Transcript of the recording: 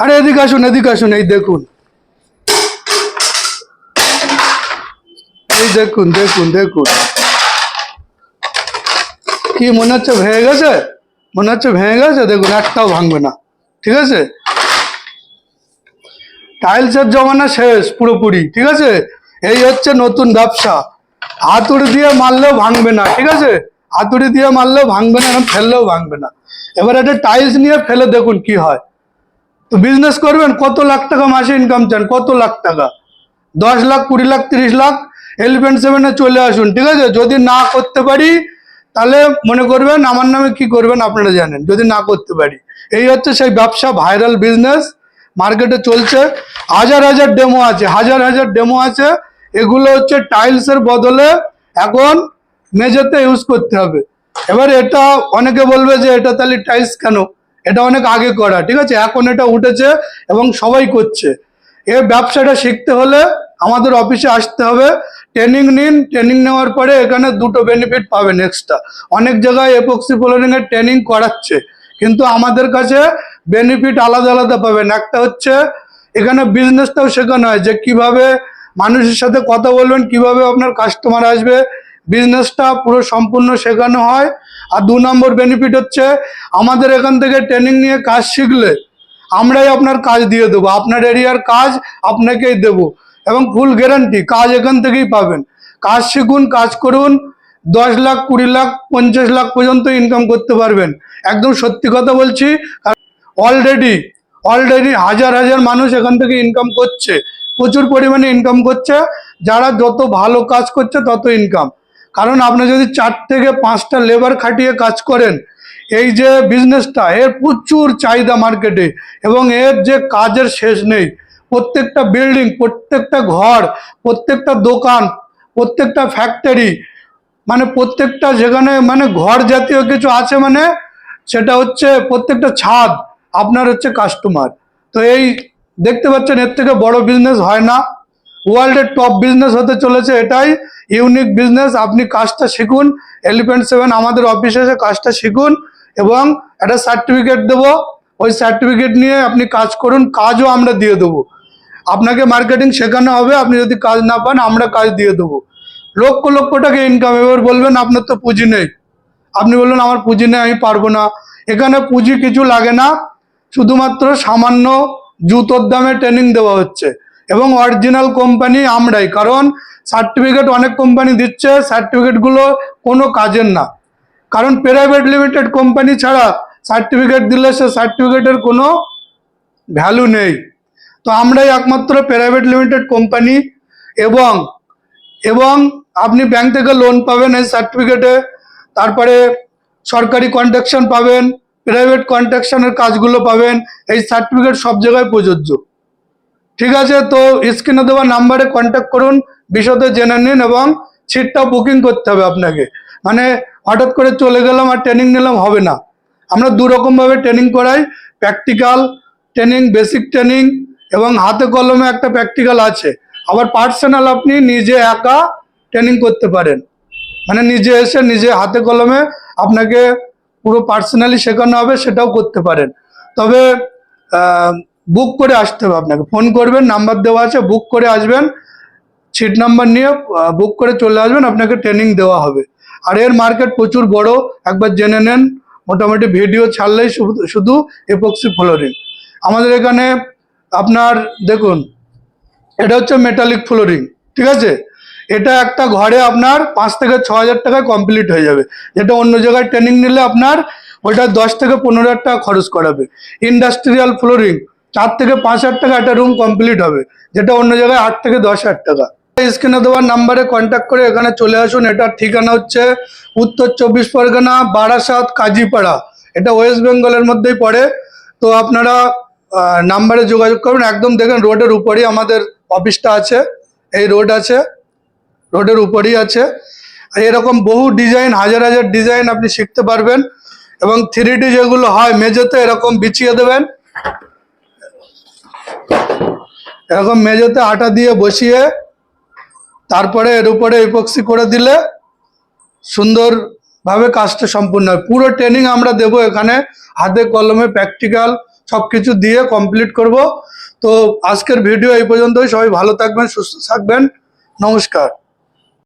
আরে এদিকে আসুন, এদিকে আসুন। এই দেখুন, এই দেখুন, দেখুন, দেখুন। কি মনে হচ্ছে ভেঙে গেছে? মনে হচ্ছে ভেঙে গেছে? দেখুন, একটাও ভাঙবে না। ঠিক আছে, টাইলসের জমানা শেষ পুরোপুরি। ঠিক আছে, এই হচ্ছে নতুন ব্যবসা। হাতুড়ি দিয়ে মারলেও ভাঙবে না। ঠিক আছে, হাতুড়ি দিয়ে মারলেও ভাঙবে না, ফেললেও ভাঙবে না। এবার একটা টাইলস নিয়ে ফেলে দেখুন কি হয়। তো বিজনেস করবেন, কত লাখ টাকা মাসে ইনকাম চান? কত লাখ টাকা? 10 লাখ, 20 লাখ, 30 লাখ? এলিফ্যান্ট সেভেনে চলে আসুন। ঠিক আছে, যদি না করতে পারি তাহলে মনে করবেন আমার নামে কি করবেন আপনারা জানেন, যদি না করতে পারি। এই হচ্ছে সেই ব্যবসা, ভাইরাল বিজনেস মার্কেটে চলছে। হাজার হাজার ডেমো আছে, হাজার হাজার ডেমো আছে। এগুলো হচ্ছে টাইলসের বদলে এখন মেঝেতে ইউজ করতে হবে। এবার এটা অনেকে বলবে যে এটা তাহলে টাইলস কেন? এটা অনেক আগে করা। ঠিক আছে, এখন এটা উঠেছে এবং সবাই করছে। এই ব্যবসাটা শিখতে হলে আমাদের অফিসে আসতে হবে, ট্রেনিং নিন। ট্রেনিং নেওয়ার পরে এখানে দুটো বেনিফিট পাবেন এক্সট্রা। অনেক জায়গায় এপক্সি ফ্লোরিং এর ট্রেনিং করাচ্ছে, কিন্তু আমাদের কাছে বেনিফিট আলাদা আলাদা পাবেন। একটা হচ্ছে এখানে বিজনেসটাও শেখানো হয়, যে কিভাবে মানুষের সাথে কথা বলবেন, কিভাবে আপনার কাস্টমার আসবে, বিজনেসটা পুরো সম্পূর্ণ শেখানো হয়। আর 2 নম্বর বেনিফিট হচ্ছে আমাদের এখান থেকে ট্রেনিং নিয়ে কাজ শিখলে আমরাই আপনার কাজ দিয়ে দেবো, আপনার এরিয়ার কাজ আপনাকেই দেবো, এবং ফুল গ্যারান্টি কাজ এখান থেকেই পাবেন। কাজ শিখুন, কাজ করুন, 10 লাখ, 20 লাখ, 50 লাখ পর্যন্ত ইনকাম করতে পারবেন। একদম সত্যি কথা বলছি। অলরেডি অলরেডি হাজার হাজার মানুষ এখান থেকে ইনকাম করছে, প্রচুর পরিমাণে ইনকাম করছে। যারা যত ভালো কাজ করছে তত ইনকাম। কারণ আপনি যদি 4 থেকে 5টা লেবার খাটিয়ে কাজ করেন, এই যে বিজনেসটা, এর প্রচুর চাহিদা মার্কেটে, এবং এর যে কাজের শেষ নেই। প্রত্যেকটা বিল্ডিং, প্রত্যেকটা ঘর, প্রত্যেকটা দোকান, প্রত্যেকটা ফ্যাক্টরি, মানে প্রত্যেকটা যেখানে মানে ঘর জাতীয় কিছু আছে, মানে সেটা হচ্ছে প্রত্যেকটা ছাদ আপনার হচ্ছে কাস্টমার। তো এই দেখতে পাচ্ছেন, এর থেকে বড় বিজনেস হয় না। ওয়ার্ল্ডের টপ বিজনেস হতে চলেছে এটাই, ইউনিক বিজনেস। আপনি কাজটা শিখুন, এলিফ্যান্ট সেভেন আমাদের অফিসে এসে কাজটা শিখুন, এবং একটা সার্টিফিকেট দেবো। ওই সার্টিফিকেট নিয়ে আপনি কাজ করুন, কাজও আমরা দিয়ে দেবো। আপনাকে মার্কেটিং শেখানো হবে, আপনি যদি কাজ না পান আমরা কাজ দিয়ে দেবো। লক্ষ লক্ষ টাকা ইনকাম। এবার বলবেন আপনার তো পুঁজি নেই, আপনি বললেন আমার পুঁজি নেই, আমি পারবো না। এখানে পুঁজি কিছু লাগে না, শুধুমাত্র সামান্য জুতোর দামে ট্রেনিং দেওয়া হচ্ছে, এবং অরিজিনাল কোম্পানি আমরাই। কারণ সার্টিফিকেট অনেক কোম্পানি দিচ্ছে, সার্টিফিকেটগুলো কোনো কাজের না। কারণ প্রাইভেট লিমিটেড কোম্পানি ছাড়া সার্টিফিকেট দিলে সে সার্টিফিকেটের কোনো ভ্যালু নেই। তো আমরাই একমাত্র প্রাইভেট লিমিটেড কোম্পানি। এবং এবং আপনি ব্যাংক থেকে লোন পাবেন এই সার্টিফিকেটে, তারপরে সরকারি কন্ট্রাকশন পাবেন, প্রাইভেট কন্ট্রাকশনের কাজগুলো পাবেন। এই সার্টিফিকেট সব জায়গায় প্রযোজ্য। ঠিক আছে, তো স্ক্রিনে দেওয়া নাম্বারে কন্ট্যাক্ট করুন, বিশদে জেনে নিন, এবং সিটটা বুকিং করতে হবে আপনাকে। মানে হঠাৎ করে চলে গেলাম আর ট্রেনিং নিলাম হবে না। আমরা 2 রকমভাবে ট্রেনিং করাই, প্র্যাকটিক্যাল ট্রেনিং, বেসিক ট্রেনিং, এবং হাতে কলমে একটা প্র্যাকটিক্যাল আছে। আবার পার্সোনাল আপনি নিজে একা ট্রেনিং করতে পারেন, মানে নিজে এসে নিজে হাতে কলমে আপনাকে পুরো পার্সোনালি শেখানো হবে, সেটাও করতে পারেন। তবে বুক করে আসতে হবে, আপনাকে ফোন করবেন, নাম্বার দেওয়া আছে, বুক করে আসবেন, সিট নাম্বার নিয়ে বুক করে চলে আসবেন, আপনাকে ট্রেনিং দেওয়া হবে। আর এর মার্কেট প্রচুর বড়, একবার জেনে নেন। মোটামুটি ভিডিও ছাড়লেই শুধু এপক্সি ফ্লোরিং আমাদের এখানে। আপনার দেখুন, এটা হচ্ছে মেটালিক ফ্লোরিং। ঠিক আছে, এটা একটা ঘরে আপনার 5 থেকে 6 হাজার টাকায় কমপ্লিট হয়ে যাবে, যেটা অন্য জায়গায় ট্রেনিং নিলে আপনার ওইটা 10 থেকে 15 হাজার টাকা খরচ করাবে। ইন্ডাস্ট্রিয়াল ফ্লোরিং 4 থেকে 5 হাজার টাকা একটা রুম কমপ্লিট হবে, যেটা অন্য জায়গায় 8 থেকে 10 হাজার টাকা। স্ক্রিনে দেওয়ার নাম্বারে কন্ট্যাক্ট করে এখানে চলে আসুন। এটার ঠিকানা হচ্ছে উত্তর 24 পরগনা, বারাসাত, কাজীপাড়া। এটা ওয়েস্ট বেঙ্গলের মধ্যেই পড়ে। তো আপনারা নাম্বারে যোগাযোগ করবেন। একদম দেখেন রোডের উপরেই আমাদের অফিসটা আছে, এই রোড আছে, রোডের উপরেই আছে। এরকম বহু ডিজাইন, হাজার হাজার ডিজাইন আপনি শিখতে পারবেন। এবং 3D যেগুলো হয় মেঝেতে এরকম বিছিয়ে দেবেন, এরকম মেঝেতে আটা দিয়ে বসিয়ে তারপরে এর উপরে ইপক্সি করে দিলে সুন্দরভাবে কাজটা সম্পূর্ণ হয়। পুরো ট্রেনিং আমরা দেবো এখানে, হাতে কলমে প্র্যাকটিক্যাল সবকিছু দিয়ে কমপ্লিট করব। তো আজকের ভিডিও এই পর্যন্তই। সবাই ভালো থাকবেন, সুস্থ থাকবেন। নমস্কার।